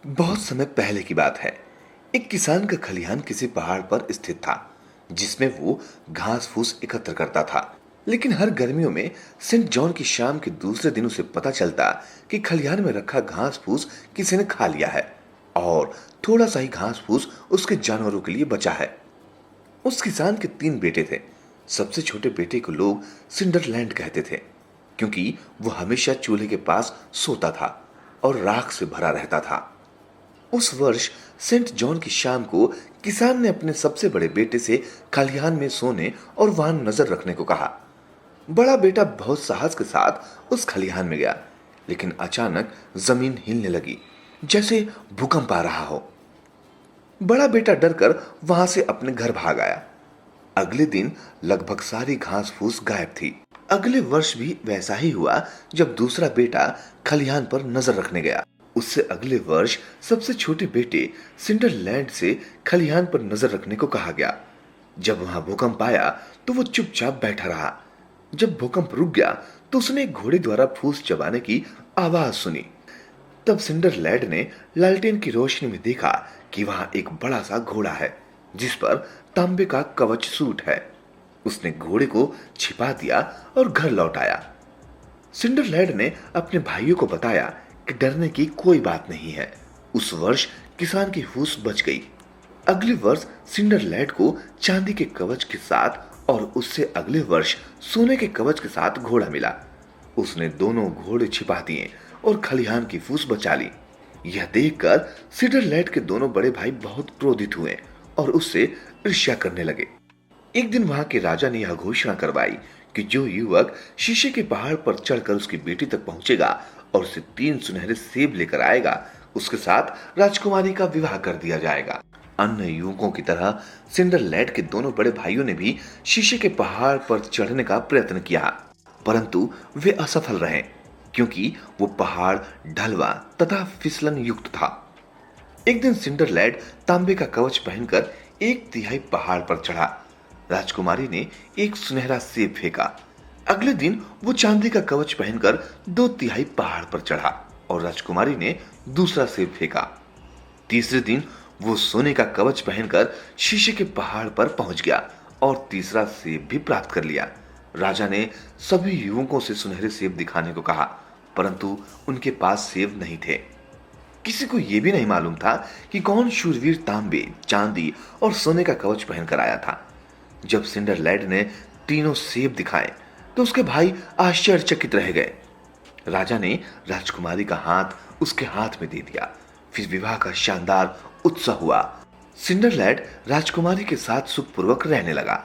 बहुत समय पहले की बात है। एक किसान का खलिहान किसी पहाड़ पर स्थित था, जिसमें वो घास फूस एकत्र करता था। लेकिन हर गर्मियों में सेंट जॉन की शाम के दूसरे दिन उसे पता चलता कि खलिहान में रखा घास फूस किसी ने खा लिया है और थोड़ा सा ही घास फूस उसके जानवरों के लिए बचा है। उस किसान के 3 बेटे थे। सबसे छोटे बेटे को लोग सिंडरलैंड कहते थे, क्योंकि वो हमेशा चूल्हे के पास सोता था और राख से भरा रहता था। उस वर्ष सेंट जॉन की शाम को किसान ने अपने सबसे बड़े बेटे से खलिहान में सोने और वहां नजर रखने को कहा। बड़ा बेटा बहुत साहस के साथ उस खलिहान में गया, लेकिन अचानक जमीन हिलने लगी, जैसे भूकंप आ रहा हो। बड़ा बेटा डरकर वहां से अपने घर भाग आया। अगले दिन लगभग सारी घास फूस गायब थी। अगले वर्ष भी वैसा ही हुआ जब दूसरा बेटा खलिहान पर नजर रखने गया। उससे अगले वर्ष सबसे छोटे बेटे सिंडरलैंड से खलिहान पर नजर रखने को कहा गया। जब वहां भूकंप आया तो वो चुपचाप बैठा रहा। जब भूकंप रुक गया तो उसने एक घोड़े द्वारा फूस चबाने की आवाज सुनी। तब सिंडरलैंड ने लालटेन की रोशनी में देखा कि वहां एक बड़ा सा घोड़ा है, जिस पर तांबे का कवच सूट है। उसने घोड़े को छिपा दिया और घर लौट आया। सिंडरलैंड ने अपने भाइयों को बताया कि डरने की कोई बात नहीं है। उस वर्ष किसान की फूस बच गई। अगले वर्ष सिंडरलैंड को चांदी के कवच के साथ और उससे अगले वर्ष सोने के कवच के साथ घोड़ा मिला। उसने दोनों घोड़े छिपा दिए और खलिहान की फूस बचा ली। यह देखकर सिंडरलैंड के दोनों बड़े भाई बहुत क्रोधित हुए और उससे ईर्ष्या करने लगे। एक दिन वहां के राजा ने यह घोषणा करवाई कि जो युवक शीशे के पहाड़ पर चढ़कर उसकी बेटी तक पहुंचेगा और उसे 3 सुनहरे सेब लेकर आएगा, उसके साथ राजकुमारी का विवाह कर दिया जाएगा। अन्य युवकों की तरह सिंडरलैंड के दोनों बड़े भाइयों ने भी शीशे के पहाड़ पर चढ़ने का प्रयत्न किया, परंतु वे असफल रहे, क्योंकि वो पहाड़ ढलवा तथा फिसलन युक्त था। एक दिन सिंडरलैंड तांबे का कवच पहनकर 1/3 पहाड़ पर चढ़ा। राजकुमारी ने एक सुनहरा सेब फेंका। अगले दिन वो चांदी का कवच पहनकर 2/3 पहाड़ पर चढ़ा और राजकुमारी ने दूसरा सेब फेंका। तीसरे दिन वो सोने का कवच पहनकर शीशे के पहाड़ पर पहुंच गया और तीसरा सेब भी प्राप्त कर लिया। राजा ने सभी युवकों से सुनहरे सेब दिखाने को कहा, परंतु उनके पास सेब नहीं थे। किसी को यह भी नहीं मालूम था कि कौन शूरवीर तांबे, चांदी और सोने का कवच पहनकर आया था। जब सिंडरलैंड ने तीनों सेब दिखाए तो उसके भाई आश्चर्यचकित रह गए। राजा ने राजकुमारी का हाथ उसके हाथ में दे दिया। फिर विवाह का शानदार उत्सव हुआ। सिंडरलैंड राजकुमारी के साथ सुखपूर्वक रहने लगा।